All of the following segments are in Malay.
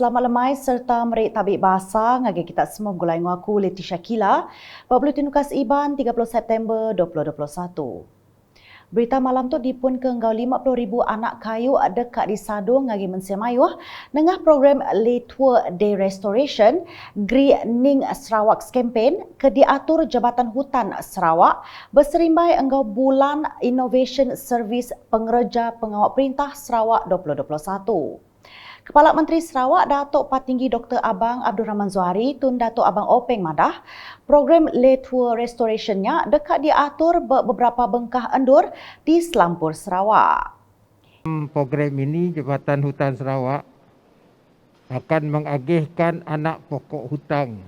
selamat lemai serta merik tabik bahasa ngagi kita semua gulai ngaku Leticia Kila, Publitin Nukas Iban 30 September 2021. Berita malam tu dipun ke engkau 50,000 anak kayu dekat di Sadung ngagi Mensia Mayuh dengan program Letua Day Restoration Gri Ning Sarawak Campaign ke diatur Jabatan Hutan Sarawak berserimbai engkau Bulan Innovation Service Pengereja Pengawal Perintah Sarawak 2021. Kepala Menteri Sarawak Datuk Patinggi Dr. Abang Abdul Rahman Zuhari tun Datuk Abang Openg madah program Letua Restoration-nya dekat diatur beberapa bengkah endur di Selampur Sarawak. Program ini Jabatan Hutan Sarawak akan mengagihkan anak pokok hutan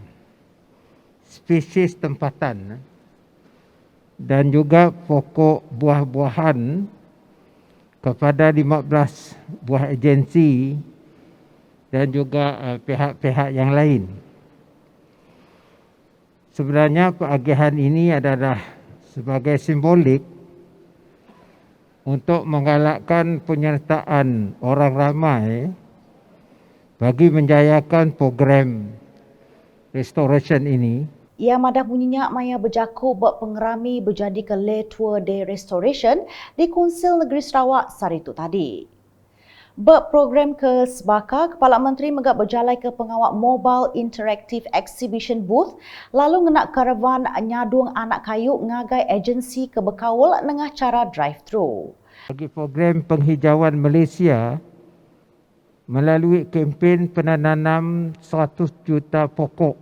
spesies tempatan dan juga pokok buah-buahan kepada 15 buah agensi dan juga pihak-pihak yang lain. Sebenarnya pengagihan ini adalah sebagai simbolik untuk menggalakkan penyertaan orang ramai bagi menjayakan program restoration ini. Ia madah bunyinya maya berjaku buat pengerami berjadi ke Letua Day Restoration di Konsil Negeri Sarawak sehari itu tadi. Berprogram ke Sebaka, Kepala Menteri megak berjalai ke pengawal Mobile Interactive Exhibition Booth lalu ngenak karavan nyadung anak kayu ngagai agensi ke Bekawul dengan cara drive-thru. Bagi program penghijauan Malaysia melalui kempen penanam 100 juta pokok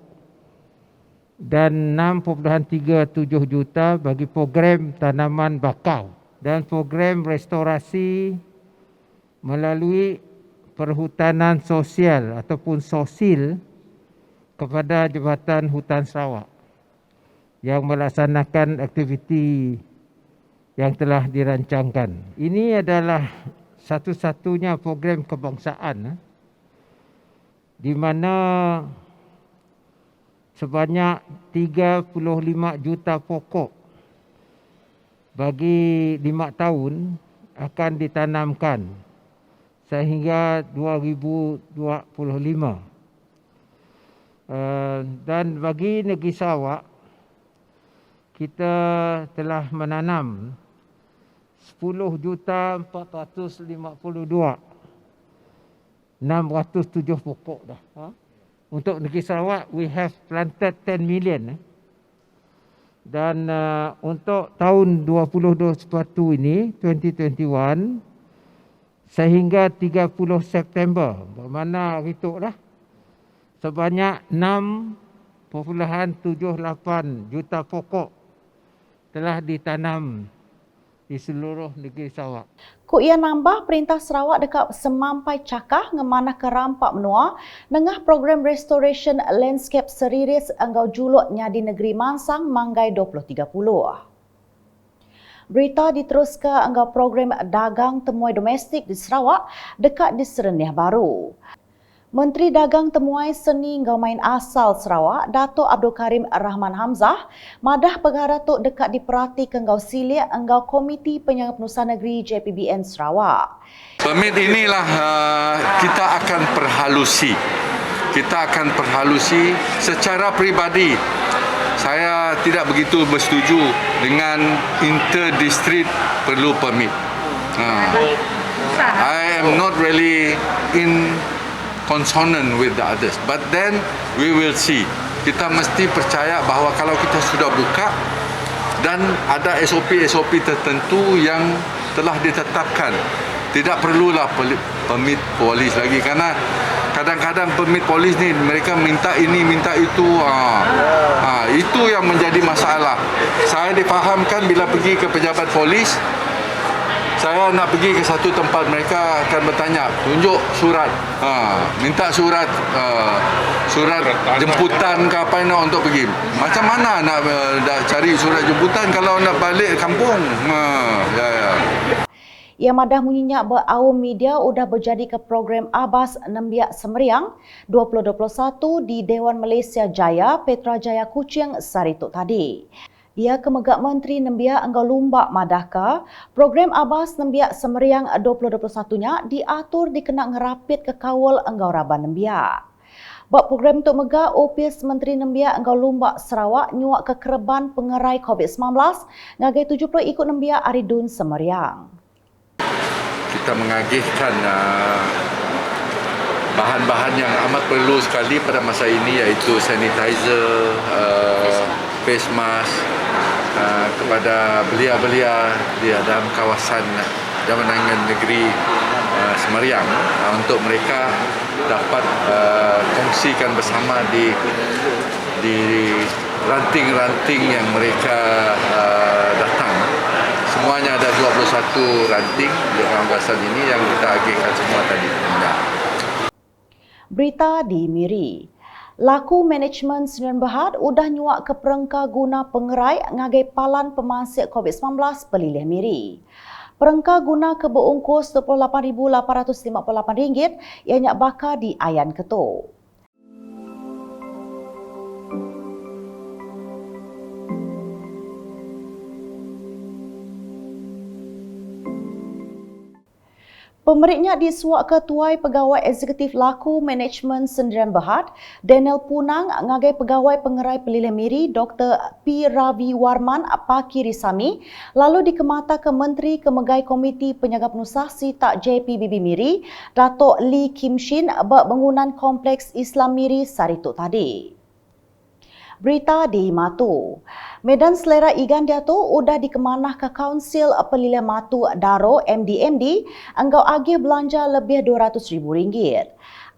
dan 6.37 juta bagi program tanaman bakau dan program restorasi melalui perhutanan sosial ataupun sosil kepada Jabatan Hutan Sarawak yang melaksanakan aktiviti yang telah dirancangkan. Ini adalah satu-satunya program kebangsaan di mana sebanyak 35 juta pokok bagi 5 tahun akan ditanamkan sehingga 2025. Dan bagi negeri Sarawak, kita telah menanam 10,452,607 pokok dah. Untuk negeri Sarawak, we have planted 10 million. Dan untuk tahun 2021 ini, 2021, sehingga 30 September, bermakna hari itu dah, sebanyak 6.78 juta pokok telah ditanam di seluruh negeri Sarawak. Ku ia nambah Perintah Sarawak dekat semampai cakah ngemanah ke rampak menua dengan program Restoration Landscape Seriris enggau juluk nyadi negeri Mansang Manggai 2030. Berita diteruskan enggau program dagang temuai domestik di Sarawak dekat di Sereniah Baru. Menteri Dagang Temuai Seni Engkau Main Asal Sarawak, Datuk Abdul Karim Rahman Hamzah, madah perkara tu dekat diperhati ke Engkau Silia Engkau Komiti Penjaga Penurusan Negeri JPBN Sarawak. Permit inilah kita akan perhalusi. Kita akan perhalusi secara peribadi. Saya tidak begitu bersetuju dengan inter-district perlu permit. I am not really in consonant with the others, but then we will see. Kita mesti percaya bahawa kalau kita sudah buka dan ada SOP-SOP tertentu yang telah ditetapkan, tidak perlulah permit polis lagi, karena kadang-kadang permit polis ni mereka minta ini minta itu, itu yang menjadi masalah. Saya difahamkan bila pergi ke pejabat polis, saya nak pergi ke satu tempat, mereka akan bertanya, tunjuk surat, minta surat jemputan ke apa nak untuk pergi. Macam mana nak cari surat jemputan kalau nak balik kampung? Ia madah munyinya beraum media sudah berjadi ke program Abas Nembiak Semeriang 2021 di Dewan Malaysia Jaya, Petrajaya Kuching sehari itu tadi. Dia Kemegak Menteri Nembiak Enggau Lumbak Madaka, program Abas Nembiak Semeriang 2021-nya diatur dikena ngerapit ke kawal Enggau Raban Nembiak. Bak program untuk megah, Opis Menteri Nembiak Enggau Lumbak Sarawak nyuak kekereban pengerai COVID-19 ngagai 70 ikut Nembiak Aridun Semeriang. Kita mengagihkan bahan-bahan yang amat perlu sekali pada masa ini, iaitu sanitizer, face mask kepada belia-belia di dalam kawasan Jabatan Negeri Semeriang untuk mereka dapat kongsikan bersama di ranting-ranting yang mereka datang. Semuanya ada 21 ranting di kawasan ini yang kita agihkan semua tadi. Berita di Miri. Laku manajemen Sdn Bhd udah nyuak ke perengka guna pengerai ngagai palan pemasik COVID-19 pelilih Miri. Perengka guna ke berungkus RM28,858 yang nyak bakar di Ayan Ketuk. Pemeriknya disuak ke Tuai Pegawai Eksekutif Laku Management Sdn Bhd, Daniel Punang ngagai Pegawai Pengerai Pelilih Miri Dr. P. Ravi Warman Pakirisami lalu dikemata ke Menteri Kemegai Komiti Penjaga Penusahsi Tak JPBB Miri, Datuk Lee Kim Shin bak bangunan Kompleks Islam Miri Sarituk tadi. Berita di Matu. Medan Selera Igan Dato' udah dikemanah ke Kaunsil Pelilih Matu Daro MDMD enggau agih belanja lebih RM200,000.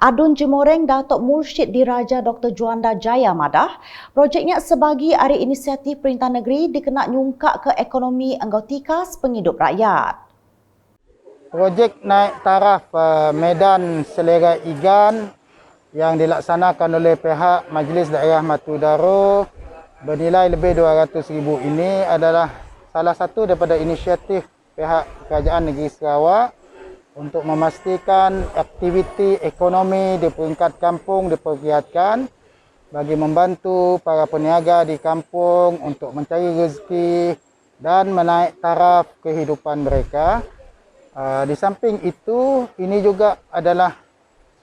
Adun Jemoreng Datuk Mursyid Diraja Dr. Juanda Jaya Madah, projeknya sebagi hari inisiatif Perintah Negeri dikena nyungkak ke ekonomi enggau tikas penghidup rakyat. Projek naik taraf Medan Selera Igan yang dilaksanakan oleh pihak Majlis Daerah Matu Daro bernilai lebih RM200,000 ini adalah salah satu daripada inisiatif pihak Kerajaan Negeri Sarawak untuk memastikan aktiviti ekonomi di peringkat kampung dipergiatkan bagi membantu para peniaga di kampung untuk mencari rezeki dan menaik taraf kehidupan mereka. Di samping itu, ini juga adalah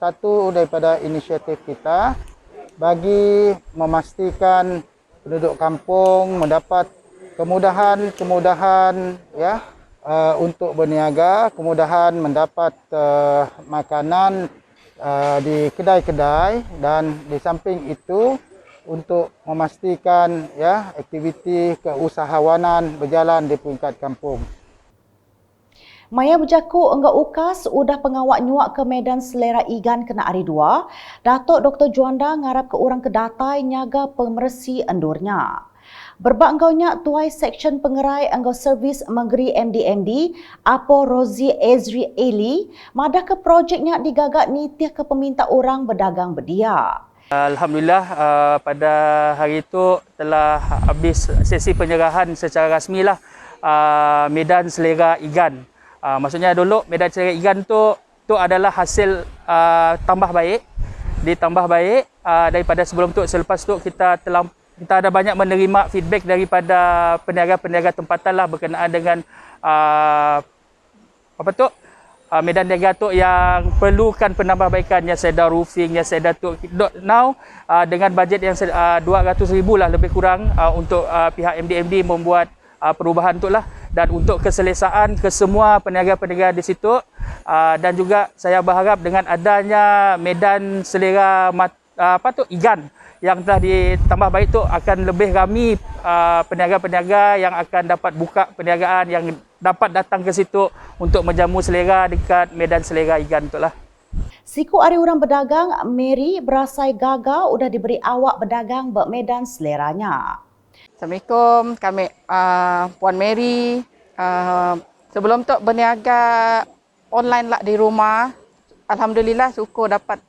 satu daripada inisiatif kita bagi memastikan penduduk kampung mendapat kemudahan ya untuk berniaga, kemudahan mendapat makanan di kedai-kedai, dan di samping itu untuk memastikan ya aktiviti keusahawanan berjalan di peringkat kampung. Maya berjaku enggak ukas udah pengawak nyuak ke Medan Selera Igan kena hari 2, Datuk Dr. Juanda ngarap ke orang kedatai nyaga pemersi endurnya. Berbak enggaunya Tuai Seksyen Pengerai Enggau Servis Menggeri MDMD, Apo Rozi Ezri Eli, madah ke projeknya digagak nitih ke peminta orang berdagang berdia. Alhamdulillah pada hari itu telah habis sesi penyerahan secara rasmilah Medan Selera Igan. Maksudnya dulu Medan Selera Igan tu adalah hasil tambah baik, ditambah baik daripada sebelum tu. Selepas tu kita ada banyak menerima feedback daripada peniaga-peniaga tempatan lah berkenaan dengan Medan Niaga tu yang perlukan penambahbaikan, yang sedar roofing, yang sedar tu. Now dengan bajet yang RM200,000 lah lebih kurang untuk pihak MDMD membuat perubahan tu lah, dan untuk keselesaan ke semua peniaga-peniaga di situ, dan juga saya berharap dengan adanya Medan Selera Igan yang telah ditambah baik tu akan lebih ramai peniaga-peniaga yang akan dapat buka perniagaan, yang dapat datang ke situ untuk menjamu selera dekat Medan Selera Igan tu lah. Siku hari orang berdagang, Mary berasai gagal udah diberi awak berdagang ke Medan Seleranya. Assalamualaikum, kami Puan Mary. Sebelum tu berniaga online lah di rumah. Alhamdulillah syukur dapat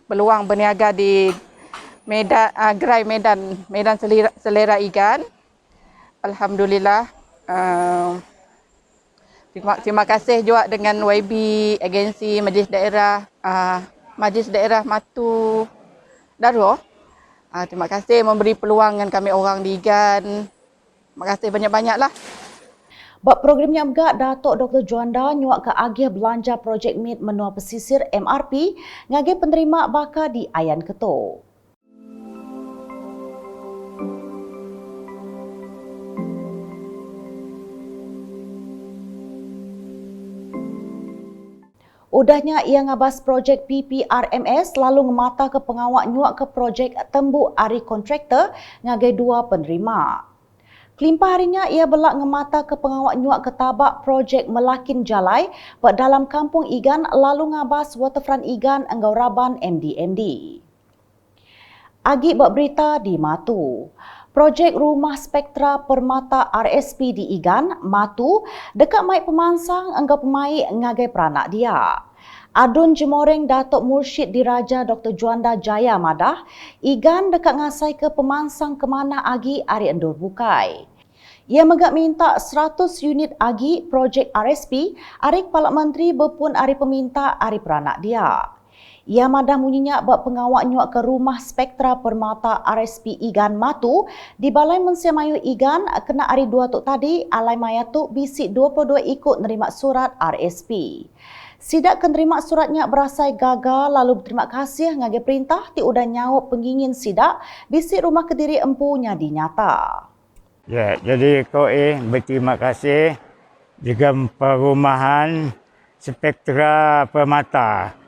peluang berniaga di Medan, gerai Medan Selera Igan. Alhamdulillah. Terima kasih juga dengan YB, agensi Majlis Daerah Matu Daro Terima kasih memberi peluang dengan kami orang di IGAN. Terima kasih banyak-banyaklah. Bab programnya juga Datuk Dr. Juanda nyuak ke agih belanja projek MIT Menua Pesisir MRP ngagih penerima bakar di Ayan Keto. Udahnya ia ngabas projek PPRMS lalu ngemata ke pengawak nyuak ke projek tembuk ari kontraktor ngagai 2 penerima. Kelimpah harinya ia belak ngemata ke pengawak nyuak ke tabak projek Melakin Jalai pada dalam kampung Igan lalu ngabas waterfront Igan Enggau Raban MDMD. Agi bak berita di Matu. Projek Rumah Spektra Permata RSP di Igan, Matu, dekat mai pemansang enggau pemai ngagai peranak dia. Adun Jemoreng Datuk Mursyid Diraja Dr. Juanda Jaya Madah, Igan dekat ngasai ke pemansang kemana agi ari endur bukai. Ia megak minta 100 unit agi projek RSP, ari Kepala Menteri berpun ari peminta ari peranak dia. Ia madah munyinya bab pengawak nyuak ke Rumah Spektra Permata RSP Igan Matu di Balai Mensiamayu Igan kena hari 2 tuk tadi alai mayatuk bisik 22 ikut nerima surat RSP. Sidak kenerima suratnya berasai gagal lalu berterima kasih ngage perintah ti udah nyawab pengingin sidak bisik rumah Kediri empunya dinyata. Ya, jadi kau berterima kasih juga perumahan Spektra Permata.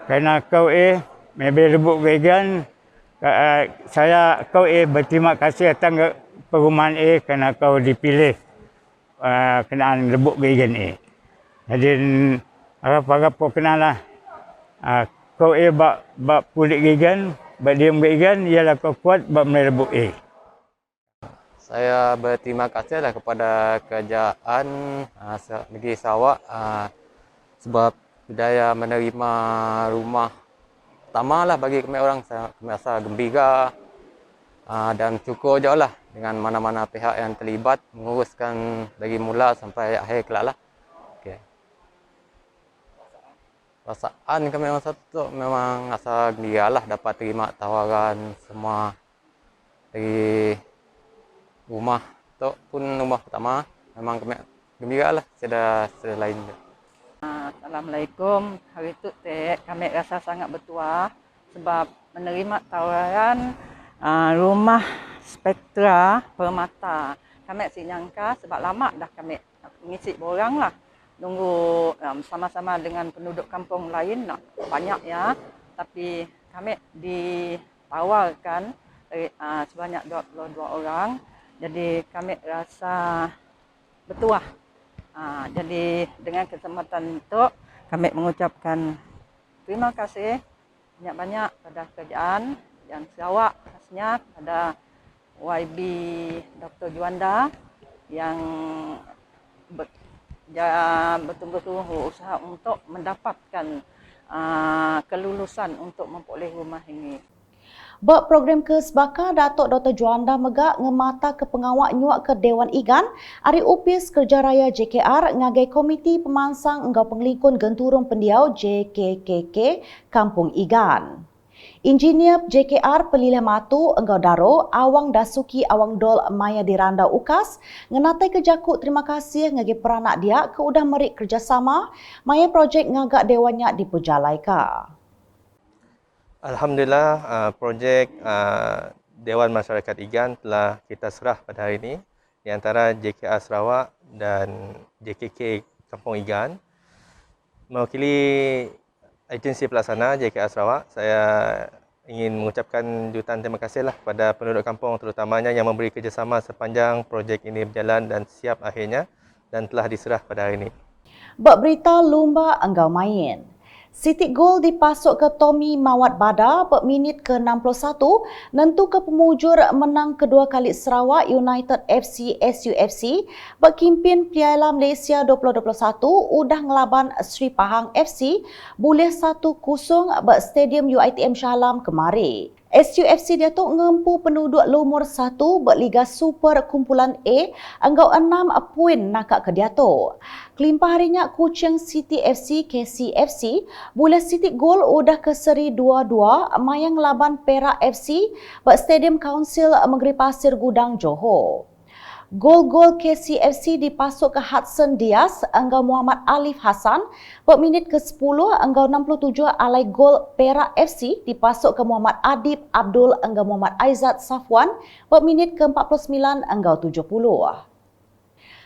Kerana kau mebel rebuk vegan, saya kau berterima kasih atas perumahan kerana kau dipilih kenaan rebuk vegan Jadi harap-harap kau kenal lah. Kau bak kulit vegan, bak diem vegan, ialah kau kuat bak mulai rebuk Saya berterima kasihlah kepada kerajaan negeri Sarawak sebab budaya menerima rumah pertama lah bagi kami orang. Kami rasa gembira dan syukur je lah dengan mana-mana pihak yang terlibat menguruskan dari mula sampai akhir kelak lah. Okay. Perasaan kami orang satu memang rasa gembira lah dapat terima tawaran semua dari rumah tu pun rumah pertama. Memang kami gembira lah tiada lain. Assalamualaikum. Hari itu kami rasa sangat bertuah sebab menerima tawaran Rumah Spektra Permata. Kami si nyangka sebab lama dah kami ngisi borang lah. Nunggu sama-sama dengan penduduk kampung lain nak banyak ya. Tapi kami ditawarkan sebanyak 22 orang. Jadi kami rasa bertuah. Jadi dengan kesempatan itu kami mengucapkan terima kasih banyak-banyak pada kerajaan yang Sarawak khasnya pada YB Dr. Juanda yang betul-betul berusaha untuk mendapatkan kelulusan untuk memperoleh rumah ini. Bak program ke Sebaka, Datuk Dr. Juanda megak ngemata ke pengawak nyuak ke Dewan Igan, Ari Upis Kerja Raya JKR ngagai Komiti Pemansang Enggau Penglingkun Genturung Pendiau JKKK Kampung Igan. Engineer JKR Pelilih Matu Enggau Daro, Awang Dasuki Awang Dol Maya Diranda Ukas, ngenatai kejakut terima kasih ngagai peranak dia ke udah merik kerjasama, maya projek ngagak dewannya dipujalai. Alhamdulillah, projek Dewan Masyarakat Igan telah kita serah pada hari ini di antara JKR Sarawak dan JKK Kampung Igan. Mewakili agensi pelaksana JKR Sarawak, saya ingin mengucapkan jutaan terima kasihlah kepada penduduk kampung terutamanya yang memberi kerjasama sepanjang projek ini berjalan dan siap akhirnya dan telah diserah pada hari ini. Bak berita lumba enggau main. Siti gol dipasuk ke Tommy Mawat Bada pada minit ke-61 nentu ke pemujur menang kedua kali Sarawak United FC SUFC berkimpin Piala Malaysia 2021 udah ngelaban Sri Pahang FC boleh 1-0 ber Stadium UiTM Shah Alam kemari. SUFC Datuk ngempu penduduk lumur 1 berliga super kumpulan A anggau 6 poin nakak ke Datuk. Kelimpah harinya Kuching City FC KCFC boleh City gol udah ke seri 2-2 mayang laban Perak FC bak Stadium Council Negeri Pasir Gudang Johor. Gol-gol KCFC dipasuk ke Hudson Diaz, anggau Muhammad Alif Hassan, pada minit ke-10, anggau 67 alai gol Perak FC dipasuk ke Muhammad Adib Abdul, anggau Muhammad Aizat Safwan, pada minit ke-49, anggau 70.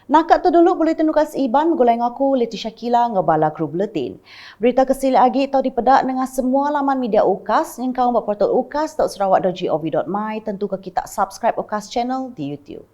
Nakak tu dulu boleh tenukas Iban gulai ngaku Leticia Kila ngebala kru buletin. Berita kesili lagi tau dipedak dengan semua laman media UKAS yang kau buat portal ukas.sarawak.gov.my tentu ke kita subscribe UKAS channel di YouTube.